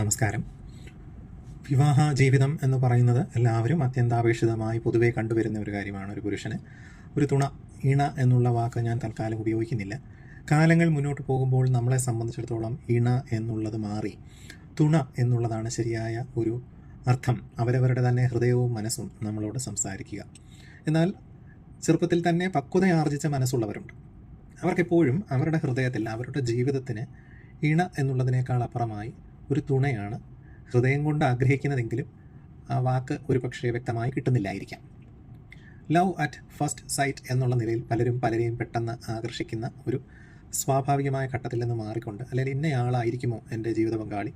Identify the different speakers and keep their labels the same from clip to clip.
Speaker 1: നമസ്കാരം. വിവാഹ ജീവിതം എന്ന് പറയുന്നത് എല്ലാവരും അത്യന്താപേക്ഷിതമായി പൊതുവെ കണ്ടുവരുന്ന ഒരു കാര്യമാണ്. ഒരു പുരുഷന് ഒരു തുണ, ഇണ എന്നുള്ള വാക്ക് ഞാൻ തൽക്കാലം ഉപയോഗിക്കുന്നില്ല. കാലങ്ങൾ മുന്നോട്ട് പോകുമ്പോൾ നമ്മളെ സംബന്ധിച്ചിടത്തോളം ഇണ എന്നുള്ളത് മാറി തുണ എന്നുള്ളതാണ് ശരിയായ ഒരു അർത്ഥം. അവരവരുടെ തന്നെ ഹൃദയവും മനസ്സും നമ്മളോട് സംസാരിക്കുക. എന്നാൽ ചെറുപ്പത്തിൽ തന്നെ പക്വതയാർജിച്ച മനസ്സുള്ളവരുണ്ട്. അവർക്കെപ്പോഴും അവരുടെ ഹൃദയത്തിൽ, അവരുടെ ജീവിതത്തിന് ഇണ എന്നുള്ളതിനേക്കാൾ അപ്പുറമായി ഒരു തുണയാണ് ഹൃദയം കൊണ്ട് ആഗ്രഹിക്കുന്നതെങ്കിലും ആ വാക്ക് ഒരു പക്ഷേ വ്യക്തമായി കിട്ടുന്നില്ലായിരിക്കാം. ലവ് അറ്റ് ഫസ്റ്റ് സൈറ്റ് എന്നുള്ള നിലയിൽ പലരെയും പെട്ടെന്ന് ആകർഷിക്കുന്ന ഒരു സ്വാഭാവികമായ ഘട്ടത്തിൽ നിന്ന് മാറിക്കൊണ്ട്, അല്ലെങ്കിൽ ഇന്നയാളായിരിക്കുമോ എൻ്റെ ജീവിത പങ്കാളി,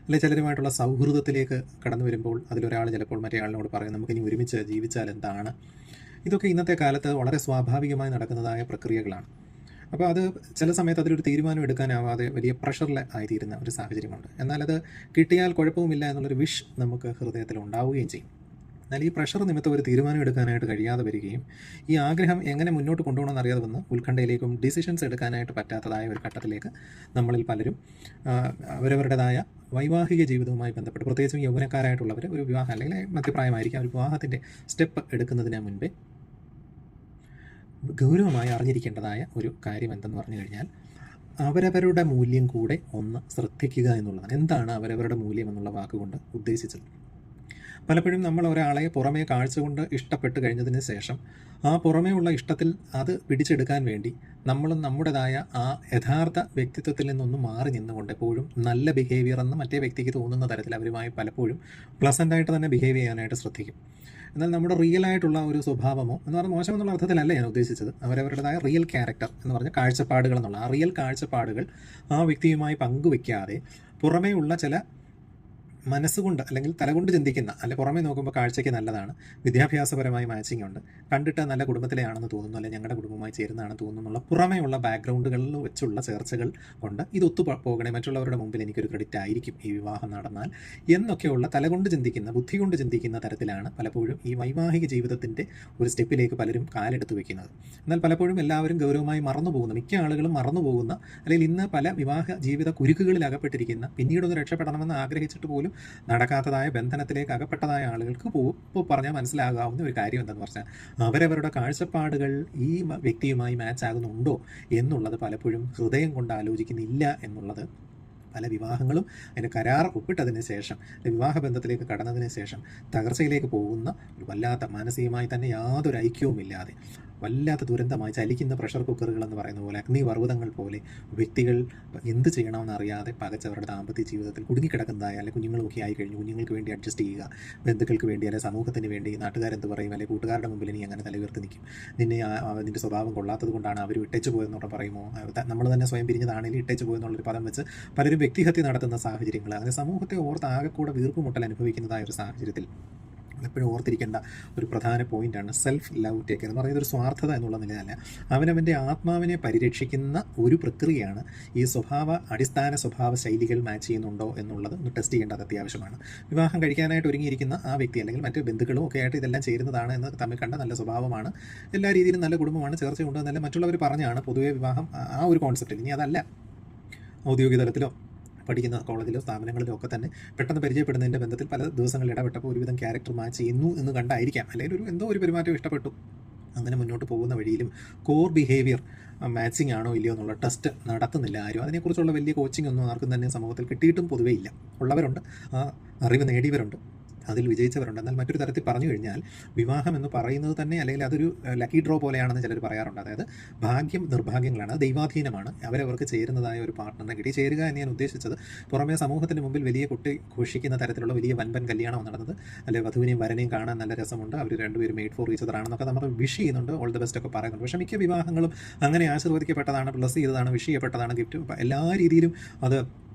Speaker 1: അല്ലെങ്കിൽ ചിലരുമായിട്ടുള്ള സൗഹൃദത്തിലേക്ക് കടന്നു വരുമ്പോൾ അതിലൊരാൾ ചിലപ്പോൾ മറ്റേ ആളിനോട് പറയും നമുക്കിനി ഒരുമിച്ച് ജീവിച്ചാൽ എന്താണ്. ഇതൊക്കെ ഇന്നത്തെ കാലത്ത് വളരെ സ്വാഭാവികമായി നടക്കുന്നതായ പ്രക്രിയകളാണ്. അപ്പോൾ അത് ചില സമയത്ത് അതിലൊരു തീരുമാനം എടുക്കാനാവാതെ വലിയ പ്രഷറിൽ ആയിത്തീരുന്ന ഒരു സാഹചര്യമുണ്ട്. എന്നാൽ അത് കിട്ടിയാൽ കുഴപ്പവുമില്ല എന്നുള്ളൊരു വിഷ് നമുക്ക് ഹൃദയത്തിൽ ഉണ്ടാവുകയും ചെയ്യും. എന്നാൽ ഈ പ്രഷർ നിമിത്തം ഒരു തീരുമാനം എടുക്കാനായിട്ട് കഴിയാതെ വരികയും ഈ ആഗ്രഹം എങ്ങനെ മുന്നോട്ട് കൊണ്ടുപോകണമെന്ന് അറിയാതെ വന്ന് ഉത്കണ്ഠയിലേക്കും ഡിസിഷൻസ് എടുക്കാനായിട്ട് പറ്റാത്തതായ ഒരു ഘട്ടത്തിലേക്ക് നമ്മളിൽ പലരും അവരവരുടേതായ വൈവാഹിക ജീവിതവുമായി ബന്ധപ്പെട്ട്, പ്രത്യേകിച്ചും യൗവനക്കാരായിട്ടുള്ളവർ ഒരു വിവാഹം അല്ലെങ്കിൽ മധ്യപ്രായമായിരിക്കാം, ഒരു വിവാഹത്തിൻ്റെ സ്റ്റെപ്പ് എടുക്കുന്നതിന് മുൻപേ ഗൗരവമായി അറിഞ്ഞിരിക്കേണ്ടതായ ഒരു കാര്യം എന്തെന്ന് പറഞ്ഞു കഴിഞ്ഞാൽ അവരവരുടെ മൂല്യം കൂടെ ഒന്ന് ശ്രദ്ധിക്കുക എന്നുള്ളതാണ്. എന്താണ് അവരവരുടെ മൂല്യം എന്നുള്ള വാക്കുകൊണ്ട് ഉദ്ദേശിച്ചത്? പലപ്പോഴും നമ്മൾ ഒരാളെ പുറമേ കാഴ്ച കൊണ്ട് ഇഷ്ടപ്പെട്ട് കഴിഞ്ഞതിന് ശേഷം ആ പുറമേ ഉള്ള ഇഷ്ടത്തിൽ അത് പിടിച്ചെടുക്കാൻ വേണ്ടി നമ്മളും നമ്മുടേതായ ആ യഥാർത്ഥ വ്യക്തിത്വത്തിൽ നിന്നൊന്നും മാറി നിന്നുകൊണ്ട് എപ്പോഴും നല്ല ബിഹേവിയർ എന്ന് മറ്റേ വ്യക്തിക്ക് തോന്നുന്ന തരത്തിൽ അവരുമായി പലപ്പോഴും പ്ലസൻ്റായിട്ട് തന്നെ ബിഹേവ് ചെയ്യാനായിട്ട് ശ്രദ്ധിക്കും. എന്നാൽ നമ്മുടെ റിയൽ ആയിട്ടുള്ള ഒരു സ്വഭാവമോ എന്ന് പറഞ്ഞാൽ മോശം എന്നുള്ള അർത്ഥത്തിലല്ല ഞാൻ ഉദ്ദേശിച്ചത്. അവരവരുടേതായ റിയൽ ക്യാരക്ടർ എന്ന് പറഞ്ഞ കാഴ്ചപ്പാടുകൾ എന്നുള്ള ആ റിയൽ കാഴ്ചപ്പാടുകൾ ആ വ്യക്തിയുമായി പങ്കുവെക്കാതെ പുറമേ ഉള്ള ചില മനസ്സുകൊണ്ട് അല്ലെങ്കിൽ തലകൊണ്ട് ചിന്തിക്കുന്ന, അല്ലെ പുറമേ നോക്കുമ്പോൾ കാഴ്ചയ്ക്ക് നല്ലതാണ്, വിദ്യാഭ്യാസപരമായി മാച്ചിങ് ഉണ്ട്, കണ്ടിട്ട് നല്ല കുടുംബത്തിലെയാണെന്ന് തോന്നുന്നു, അല്ലെങ്കിൽ ഞങ്ങളുടെ കുടുംബമായി ചേരുന്നതാണെന്ന് തോന്നുന്നുള്ള പുറമേ ഉള്ള ബാക്ക്ഗ്രൗണ്ടുകളിൽ വെച്ചുള്ള ചേർച്ചകൾ കൊണ്ട് ഇത് പോകണേ, മറ്റുള്ളവരുടെ മുമ്പിൽ എനിക്കൊരു ക്രെഡിറ്റ് ആയിരിക്കും ഈ വിവാഹം നടന്നാൽ എന്നൊക്കെയുള്ള തലകൊണ്ട് ചിന്തിക്കുന്ന, ബുദ്ധി കൊണ്ട് ചിന്തിക്കുന്ന തരത്തിലാണ് പലപ്പോഴും ഈ വൈവാഹിക ജീവിതത്തിൻ്റെ ഒരു സ്റ്റെപ്പിലേക്ക് പലരും കാലെടുത്ത് വയ്ക്കുന്നത്. എന്നാൽ പലപ്പോഴും എല്ലാവരും ഗൗരവമായി മറന്നുപോകുന്ന, മിക്ക ആളുകളും മറന്നുപോകുന്ന, അല്ലെങ്കിൽ ഇന്ന് പല വിവാഹ ജീവിത കുരുക്കുകളിൽ അകപ്പെട്ടിരിക്കുന്ന, പിന്നീടൊന്ന് രക്ഷപ്പെടണമെന്ന് ആഗ്രഹിച്ചിട്ട് പോലും നടക്കാത്തതായ ബന്ധനത്തിലേക്ക് അകപ്പെട്ടതായ ആളുകൾക്ക് ഇപ്പോൾ പറഞ്ഞാൽ മനസ്സിലാകാവുന്ന ഒരു കാര്യം എന്തെന്ന് പറഞ്ഞാൽ അവരവരുടെ കാഴ്ചപ്പാടുകൾ ഈ വ്യക്തിയുമായി മാച്ച് ആകുന്നുണ്ടോ എന്നുള്ളത് പലപ്പോഴും ഹൃദയം കൊണ്ട് ആലോചിക്കുന്നില്ല എന്നുള്ളത് പല വിവാഹങ്ങളും അതിൻ്റെ കരാർ ഒപ്പിട്ടതിന് ശേഷം, വിവാഹ ബന്ധത്തിലേക്ക് കടന്നതിന് ശേഷം തകർച്ചയിലേക്ക് പോകുന്ന ഒരു വല്ലാത്ത, മാനസികമായി തന്നെ യാതൊരു ഐക്യവുമില്ലാതെ വല്ലാത്ത ദുരന്തമായി ചലിക്കുന്ന പ്രഷർ കുക്കറുകൾ എന്ന് പറയുന്ന പോലെ, അഗ്നിപർവ്വതങ്ങൾ പോലെ വ്യക്തികൾ എന്ത് ചെയ്യണമെന്ന് അറിയാതെ പകച്ചവരുടെ ദാമ്പത്യ ജീവിതത്തിൽ കുടുങ്ങിക്കിടക്കുന്നതായ, അല്ലെങ്കിൽ കുഞ്ഞുങ്ങളൊക്കെ ആയി കഴിഞ്ഞു, കുഞ്ഞുങ്ങൾക്ക് വേണ്ടി അഡ്ജസ്റ്റ് ചെയ്യുക, ബന്ധുക്കൾക്ക് വേണ്ടി, അല്ലെങ്കിൽ സമൂഹത്തിന് വേണ്ടി, നാട്ടുകാരെന്ത് പറയും, അല്ലെങ്കിൽ കൂട്ടുകാരുടെ മുമ്പിൽ നീ അങ്ങനെ തലയുയർത്തി നിൽക്കും, നിന്റെ സ്വഭാവം കൊള്ളാത്തത് കൊണ്ടാണ് അവർ ഇട്ടേച്ച് പോയെന്നോടെ പറയുമോ, നമ്മൾ തന്നെ സ്വയം പിരിഞ്ഞതാണെങ്കിൽ ഇട്ടേച്ച് പോയെന്നുള്ളൊരു പദം വെച്ച് പലരും വ്യക്തിഹത്യ നടത്തുന്ന സാഹചര്യങ്ങൾ, അങ്ങനെ സമൂഹത്തെ ഓർത്ത് ആകെക്കൂടെ വീർപ്പുമുട്ടൽ അനുഭവിക്കുന്നതായ ഒരു സാഹചര്യത്തിൽ എപ്പോഴും ഓർത്തിരിക്കേണ്ട ഒരു പ്രധാന പോയിൻ്റാണ് സെൽഫ് ലവ് ടേക്ക് എന്ന് പറയുന്നത്. ഒരു സ്വാർത്ഥത എന്നുള്ള നിലയല്ല, അവനവൻ്റെ ആത്മാവിനെ പരിരക്ഷിക്കുന്ന ഒരു പ്രക്രിയയാണ് ഈ അടിസ്ഥാന സ്വഭാവ ശൈലികൾ മാച്ച് ചെയ്യുന്നുണ്ടോ എന്നുള്ളത് ഒന്ന് ടെസ്റ്റ് ചെയ്യേണ്ടത് അത്യാവശ്യമാണ്. വിവാഹം കഴിക്കാനായിട്ട് ഒരുങ്ങിയിരിക്കുന്ന ആ വ്യക്തി അല്ലെങ്കിൽ മറ്റ് ബന്ധുക്കളും ഒക്കെ ആയിട്ട് ഇതെല്ലാം ചേരുന്നതാണ് എന്ന് തമ്മിൽ കണ്ട നല്ല സ്വഭാവമാണ്, എല്ലാ രീതിയിലും നല്ല കുടുംബമാണ്, ചേർച്ചയുണ്ട് എന്നല്ല മറ്റുള്ളവർ പറഞ്ഞാണ് പൊതുവെ വിവാഹം ആ ഒരു കോൺസെപ്റ്റിൽ. ഇനി അതല്ല, ഔദ്യോഗിക തലത്തിലോ പഠിക്കുന്ന കോളേജിലോ സ്ഥാപനങ്ങളിലോ ഒക്കെ തന്നെ പെട്ടെന്ന് പരിചയപ്പെടുന്നതിൻ്റെ ബന്ധത്തിൽ പല ദിവസങ്ങളിൽ ഇടപെട്ടപ്പോൾ ഒരുവിധം ക്യാരക്ടർ മാച്ച് ചെയ്യുന്നു എന്ന് കണ്ടായിരിക്കാം, അല്ലെങ്കിൽ എന്തോ ഒരു പെരുമാറ്റം ഇഷ്ടപ്പെട്ടു, അങ്ങനെ മുന്നോട്ട് പോകുന്ന വഴിയിലും കോർ ബിഹേവിയർ മാച്ചിങ് ആണോ ഇല്ലയോ എന്നുള്ള ടെസ്റ്റ് നടത്തുന്നില്ല ആരും. അതിനെക്കുറിച്ചുള്ള വലിയ കോച്ചിങ് ഒന്നും ആർക്കും തന്നെ സമൂഹത്തിൽ കിട്ടിയിട്ടും പൊതുവേ ഇല്ല. ഉള്ളവരുണ്ട്, ആ അറിവ് നേടിയവരുണ്ട്, അതിൽ വിജയിച്ചവരുണ്ട്. എന്നാൽ മറ്റൊരു തരത്തിൽ പറഞ്ഞു കഴിഞ്ഞാൽ വിവാഹം എന്ന് പറയുന്നത് തന്നെ, അല്ലെങ്കിൽ അതൊരു ലക്കി ഡ്രോ പോലെയാണെന്ന് ചിലർ പറയാറുണ്ട്. അതായത് ഭാഗ്യം നിർഭാഗ്യങ്ങളാണ്, ദൈവാധീനമാണ്. അവരവർക്ക് ചേരുന്നതായ ഒരു പാർട്ട്ണറിനെ കിട്ടി. ചേരുക എന്ന് ഞാൻ ഉദ്ദേശിച്ചത് പുറമേ സമൂഹത്തിന് മുമ്പിൽ വലിയ കുട്ടി ഘോഷിക്കുന്ന തരത്തിലുള്ള വലിയ വൻപൻ കല്യാണം നടന്നത്, അല്ലെങ്കിൽ വധുവിനെയും വരനെയും കാണാൻ നല്ല രസമുണ്ട്, അവർ രണ്ടുപേരും മെയ്ഡ് ഫോർ ഈച്ച് അതർ ആണെന്നൊക്കെ നമ്മൾ വിഷ് ചെയ്യുന്നുണ്ട്, ഓൾ ദ ബെസ്റ്റ് ഒക്കെ പറയുന്നുണ്ട്. പക്ഷേ മിക്ക വിവാഹങ്ങളും അങ്ങനെ ആശീർവദിക്കപ്പെട്ടതാണ്, ബ്ലസ് ചെയ്തതാണ്, വിഷ് ചെയ്യപ്പെട്ടതാണ്, ഗിഫ്റ്റ് എല്ലാ രീതിയിലും അത്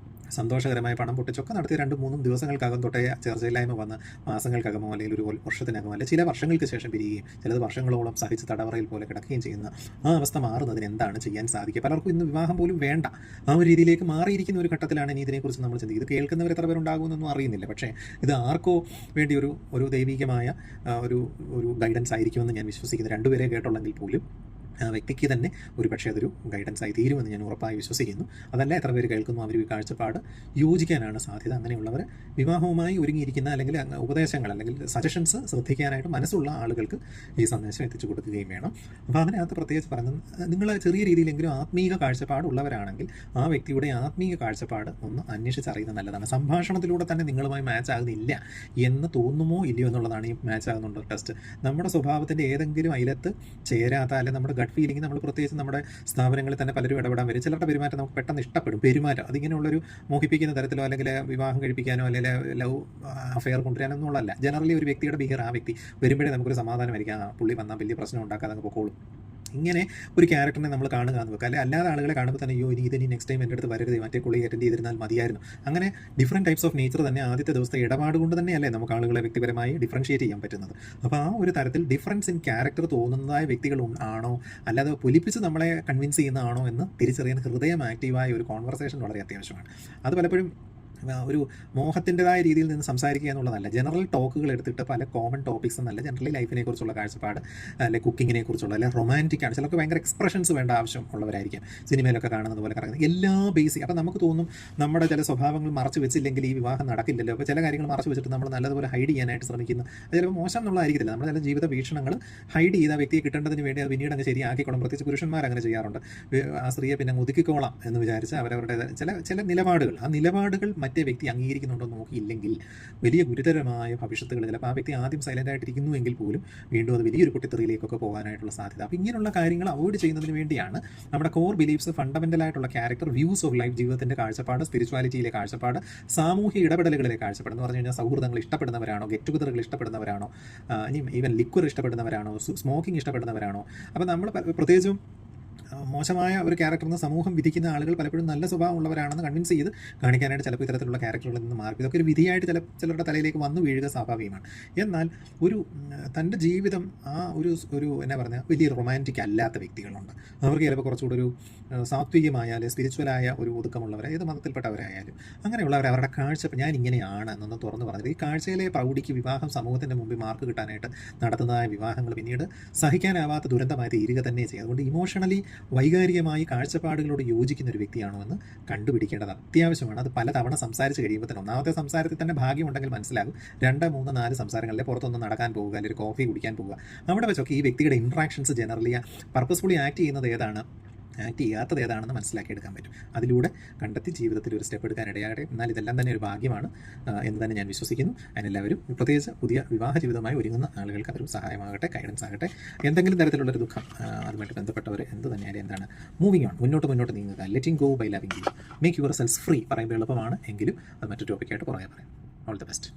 Speaker 1: സന്തോഷകരമായ പണം പൊട്ടിച്ചൊക്കെ നടത്തി 2-3 ദിവസങ്ങൾക്കകം തൊട്ടേ ചേർച്ചയില്ലായ്മ വന്ന് മാസങ്ങൾക്കകമോ അല്ലെങ്കിൽ ഒരു വർഷത്തിനകമോ അല്ലെങ്കിൽ ചില വർഷങ്ങൾക്ക് ശേഷം പിരിയുകയും ചിലത് വർഷങ്ങളോളം സഹിച്ച് തടവറയിൽ പോലെ കിടക്കുകയും ചെയ്യുന്ന ആ അവസ്ഥ മാറുന്നതിന് എന്താണ് ചെയ്യാൻ സാധിക്കുക? പലർക്കും ഇന്ന് വിവാഹം പോലും വേണ്ട, ആ ഒരു രീതിയിലേക്ക് മാറിയിരിക്കുന്ന ഒരു ഘട്ടത്തിലാണ് ഇനി ഇതിനെക്കുറിച്ച് നമ്മൾ ചിന്തിക്കുന്നത്. ഇത് കേൾക്കുന്നവർ എത്ര പേരുണ്ടാകുമെന്നൊന്നും അറിയുന്നില്ല. പക്ഷേ ഇത് ആർക്കോ വേണ്ടി ഒരു ദൈവികമായ ഒരു ഗൈഡൻസ് ആയിരിക്കുമെന്ന് ഞാൻ വിശ്വസിക്കുന്നു. രണ്ടുപേരെ കേട്ടുള്ളെങ്കിൽ പോലും ആ വ്യക്തിക്ക് തന്നെ ഒരു പക്ഷേ അതൊരു ഗൈഡൻസായി തീരുമെന്ന് ഞാൻ ഉറപ്പായി വിശ്വസിക്കുന്നു. അതല്ല എത്ര പേര് കേൾക്കുന്നു അവർ ഈ കാഴ്ചപ്പാട് യോജിക്കാനാണ് സാധ്യത. അങ്ങനെയുള്ളവർ വിവാഹവുമായി ഒരുങ്ങിയിരിക്കുന്ന അല്ലെങ്കിൽ ഉപദേശങ്ങൾ അല്ലെങ്കിൽ സജഷൻസ് ശ്രദ്ധിക്കാനായിട്ട് മനസ്സുള്ള ആളുകൾക്ക് ഈ സന്ദേശം എത്തിച്ചു കൊടുക്കുകയും വേണം. അപ്പോൾ അതിനകത്ത് പ്രത്യേകിച്ച് പറയുന്നത്, നിങ്ങൾ ചെറിയ രീതിയിലെങ്കിലും ആത്മീയ കാഴ്ചപ്പാടുള്ളവരാണെങ്കിൽ ആ വ്യക്തിയുടെ ആത്മീയ കാഴ്ചപ്പാട് ഒന്ന് അന്വേഷിച്ചറിയുന്നത് നല്ലതാണ്. സംഭാഷണത്തിലൂടെ തന്നെ നിങ്ങളുമായി മാച്ച് ആകുന്നില്ല എന്ന് തോന്നുമോ ഇല്ലയോ എന്നുള്ളതാണ് ഈ മാച്ച് ആകുന്നുണ്ടോ ടെസ്റ്റ്. നമ്മുടെ സ്വഭാവത്തിൻ്റെ ഏതെങ്കിലും അയലത്ത് ചേരാത്ത അല്ലെങ്കിൽ നമ്മുടെ ഗട്ട് ഫീലിംഗ്, നമ്മൾ പ്രത്യേകിച്ച് നമ്മുടെ സ്ഥാപനങ്ങളിൽ തന്നെ പലരും ഇടപെടാൻ വരും. ചിലരുടെ പെരുമാറ്റം നമുക്ക് പെട്ടെന്ന് ഇഷ്ടപ്പെടും. പെരുമാറ്റം അതിങ്ങനെയുള്ളൊരു മോഹിപ്പിക്കുന്ന തരത്തിലോ അല്ലെങ്കിൽ വിവാഹം കഴിപ്പിക്കാനോ അല്ലെങ്കിൽ ലവ് അഫെയർ കൊണ്ടുവരാനോ എന്നുള്ളതല്ല. ജനറലി ഒരു വ്യക്തിയുടെ ബിഹേർ ആ വ്യക്തി വരുമ്പോഴേ നമുക്കൊരു സമാധാനമായിരിക്കും. ആ പുള്ളി വന്നാൽ വലിയ പ്രശ്നം ഉണ്ടാക്കാതെ അങ്ങ് പൊക്കോളും. ഇങ്ങനെ ഒരു ക്യാരക്ടറിനെ നമ്മൾ കാണുക എന്ന് വെക്കുക. അല്ലാതെ ആളുകളെ കാണുമ്പോൾ തന്നെ അയ്യോ ഇനി നെക്സ്റ്റ് ടൈം എൻ്റെ അടുത്ത് വരരുത്, മറ്റേ കുളി അറ്റൻഡ് ചെയ്തിരുന്നാൽ മതിയായിരുന്നു. അങ്ങനെ ഡിഫറെൻറ്റ് ടൈപ്സ് ഓഫ് നേച്ചർ തന്നെ ആദ്യത്തെ ദിവസത്തെ ഇടപാട് കൊണ്ട് തന്നെയല്ലേ നമുക്ക് ആളുകളെ വ്യക്തിപരമായി ഡിഫറൻഷിയേറ്റ് ചെയ്യാൻ പറ്റുന്നത്. അപ്പോൾ ആ ഒരു തരത്തിൽ ഡിഫറൻസ് ഇൻ ക്യാരക്ടർ തോന്നുന്നതായ വ്യക്തികൾ ആണോ അല്ലാതെ പൊലിപ്പിച്ച് നമ്മളെ കൺവിൻസ് ചെയ്യുന്നതാണോ എന്ന് തിരിച്ചറിയാൻ ഹൃദയം ആക്റ്റീവായ ഒരു കോൺവെർസേഷൻ വളരെ അത്യാവശ്യമാണ്. അത് പലപ്പോഴും ഒരു മോഹത്തിൻ്റെതായ രീതിയിൽ നിന്ന് സംസാരിക്കുക എന്നുള്ളതല്ല. ജനറൽ ടോക്കുകൾ എടുത്തിട്ട് പല കോമൺ ടോപ്പിക്സ് എന്നല്ല, ജനറലി ലൈഫിനെ കുറിച്ചുള്ള കാഴ്ചപ്പാട്, അല്ലെങ്കിൽ കുക്കിങ്ങിനെ കുറിച്ചുള്ള, അല്ലെങ്കിൽ റൊമാൻറ്റിക് ആണ്. ചിലർക്ക് ഭയങ്കര എക്സ്പ്രഷൻസ് വേണ്ട ആവശ്യം ഉള്ളവരായിരിക്കും, സിനിമയിലൊക്കെ കാണുന്നത് പോലെ കറങ്ങുന്നത് എല്ലാ ബേസിക്. അപ്പോൾ നമുക്ക് തോന്നും നമ്മുടെ ചില സ്വഭാവങ്ങൾ മറച്ചു വെച്ചില്ലെങ്കിൽ ഈ വിവാഹം നടക്കില്ലല്ലോ. അപ്പോൾ ചില കാര്യങ്ങൾ മറച്ചു വെച്ചിട്ട് നമ്മൾ നല്ലതുപോലെ ഹൈഡ് ചെയ്യാനായിട്ട് ശ്രമിക്കുന്നു. അത് ചിലപ്പോൾ മോശം എന്നുള്ളതായിരിക്കില്ല. നമ്മുടെ ചില ജീവിത വീക്ഷണങ്ങൾ ഹൈഡ് ചെയ്ത വ്യക്തിയെ കിട്ടേണ്ടതിന് വേണ്ടി അത് പിന്നീട് അങ്ങ് ശരിയാക്കിക്കോണം. പ്രത്യേകിച്ച് പുരുഷന്മാർ അങ്ങനെ ചെയ്യാറുണ്ട്. ആ സ്ത്രീയെ പിന്നെ ഒതുക്കിക്കോളാം എന്ന് വിചാരിച്ച് അവരവരുടെ ചില നിലപാടുകൾ, ആ നിലപാടുകൾ മറ്റേ വ്യക്തി അംഗീകരിക്കുന്നുണ്ടോ നോക്കിയില്ലെങ്കിൽ വലിയ ഗുരുതരമായ ഭവിഷ്യത്തുകൾ. ചിലപ്പോൾ ആ വ്യക്തി ആദ്യം സൈലൻ്റ് ആയിട്ടിരിക്കുന്നുവെങ്കിൽ പോലും വീണ്ടും അത് വലിയൊരു പൊട്ടിത്തെറിയിലേക്കൊക്കെ പോകാനായിട്ടുള്ള സാധ്യത. അപ്പോൾ ഇങ്ങനെയുള്ള കാര്യങ്ങൾ അവോയ്ഡ് ചെയ്യുന്നതിന് വേണ്ടിയാണ് നമ്മുടെ കോർ ബിലീഫ്സ്, ഫണ്ടമെൻ്റൽ ആയിട്ടുള്ള ക്യാരക്ടർ, വ്യൂസ് ഓഫ് ലൈഫ്, ജീവിതത്തിൻ്റെ കാഴ്ചപ്പാട്, സ്പിരിച്വാലിറ്റിയിലെ കാഴ്ചപ്പാട്, സാമൂഹ്യ ഇടപെടലുകളിലെ കാഴ്ചപ്പാട് എന്ന് പറഞ്ഞു കഴിഞ്ഞാൽ സൗഹൃദങ്ങൾ ഇഷ്ടപ്പെടുന്നവരാണോ, ഗെറ്റ് ടുഗദറുകൾ ഇഷ്ടപ്പെടുന്നവരാണോ, ഇനി ഈവൻ ലിക്വർ ഇഷ്ടപ്പെടുന്നവരാണോ, സ്മോക്കിംഗ് ഇഷ്ടപ്പെടുന്നവരാണോ. അപ്പോൾ നമ്മൾ പ്രത്യേകിച്ചും മോശമായ ഒരു ക്യാരക്ടറിന് സമൂഹം വിധിക്കുന്ന ആളുകൾ പലപ്പോഴും നല്ല സ്വഭാവമുള്ളവരാണെന്ന് കൺവിൻസ് ചെയ്ത് കാണിക്കാനായിട്ട് ചിലപ്പോൾ ഇത്തരത്തിലുള്ള ക്യാരക്ടറുകളിൽ നിന്ന് മാറി. ഇതൊക്കെ ഒരു വിധിയായിട്ട് ചിലരുടെ തലയിലേക്ക് വന്നു വീഴുക സ്വാഭാവികമാണ്. എന്നാൽ തൻ്റെ ജീവിതം ആ ഒരു എന്നാ പറഞ്ഞാൽ വലിയ റൊമാൻറ്റിക് അല്ലാത്ത വ്യക്തികളുണ്ട്. അവർക്ക് ചിലപ്പോൾ കുറച്ചുകൂടെ ഒരു സാത്വികമായ അല്ലെങ്കിൽ സ്പിരിച്വലായ ഒരു ഒതുക്കമുള്ളവർ, ഏത് മതത്തിൽപ്പെട്ടവരായാലും അങ്ങനെയുള്ളവർ അവരുടെ കാഴ്ച ഞാൻ ഇങ്ങനെയാണ് എന്നൊന്ന് തുറന്നു പറഞ്ഞത്. ഈ കാഴ്ചയിലെ പ്രൗഢിക്ക് വിവാഹം സമൂഹത്തിൻ്റെ മുമ്പിൽ മാർക്ക് കിട്ടാനായിട്ട് നടത്തുന്നതായ വിവാഹങ്ങൾ പിന്നീട് സഹിക്കാനാവാത്ത ദുരന്തമായി തീരുക തന്നെ ചെയ്യും. അതുകൊണ്ട് ഇമോഷണലി വൈകാരികമായി കാഴ്ചപ്പാടുകളോട് യോജിക്കുന്ന ഒരു വ്യക്തിയാണോ എന്ന് കണ്ടുപിടിക്കേണ്ടത് അത്യാവശ്യമാണ്. അത് പലതവണ സംസാരിച്ച് കഴിയുമ്പോൾ തന്നെ, ഒന്നാമത്തെ സംസാരത്തിൽ തന്നെ ഭാഗ്യമുണ്ടെങ്കിൽ മനസ്സിലാകും. 2, 3, 4 സംസാരങ്ങളിലെ പുറത്തൊന്ന് നടക്കാൻ പോവുക, അല്ലെങ്കിൽ ഒരു കോഫി കുടിക്കാൻ പോവുക. അവിടെ വെച്ചൊക്കെ ഈ വ്യക്തിയുടെ ഇൻട്രാക്ഷൻസ് ജനറലി പർപ്പസ്ഫുള്ളി ആക്ട് ചെയ്യുന്നത് ഏതാണ്, ആക്ട് ചെയ്യാത്തത് ഏതാണെന്ന് മനസ്സിലാക്കിയെടുക്കാൻ പറ്റും. അതിലൂടെ കണ്ടെത്തി ജീവിതത്തിൽ ഒരു സ്റ്റെപ്പ് എടുക്കാൻ ഇടയാകട്ടെ. എന്നാൽ ഇതെല്ലാം തന്നെ ഒരു ഭാഗ്യമാണ് എന്ന് തന്നെ ഞാൻ വിശ്വസിക്കുന്നു. അതിനെല്ലാവരും പ്രത്യേകിച്ച് പുതിയ വിവാഹ ജീവിതമായി ഒരുങ്ങുന്ന ആളുകൾക്ക് അതൊരു സഹായമാകട്ടെ, ഗൈഡൻസ് ആകട്ടെ. എന്തെങ്കിലും തരത്തിലുള്ളൊരു ദുഃഖം അതുമായിട്ട് ബന്ധപ്പെട്ടവർ എന്ത് തന്നെയാലും എന്താണ് മൂവിങ് ഓൺ, മുന്നോട്ട് നീങ്ങുക. Letting go by loving you, make your selves free പറയുമ്പോൾ എളുപ്പമാണ്, എങ്കിലും അത് മറ്റൊരു ടോപ്പിക്കായിട്ട് പുറകെ പറയാം. All the best.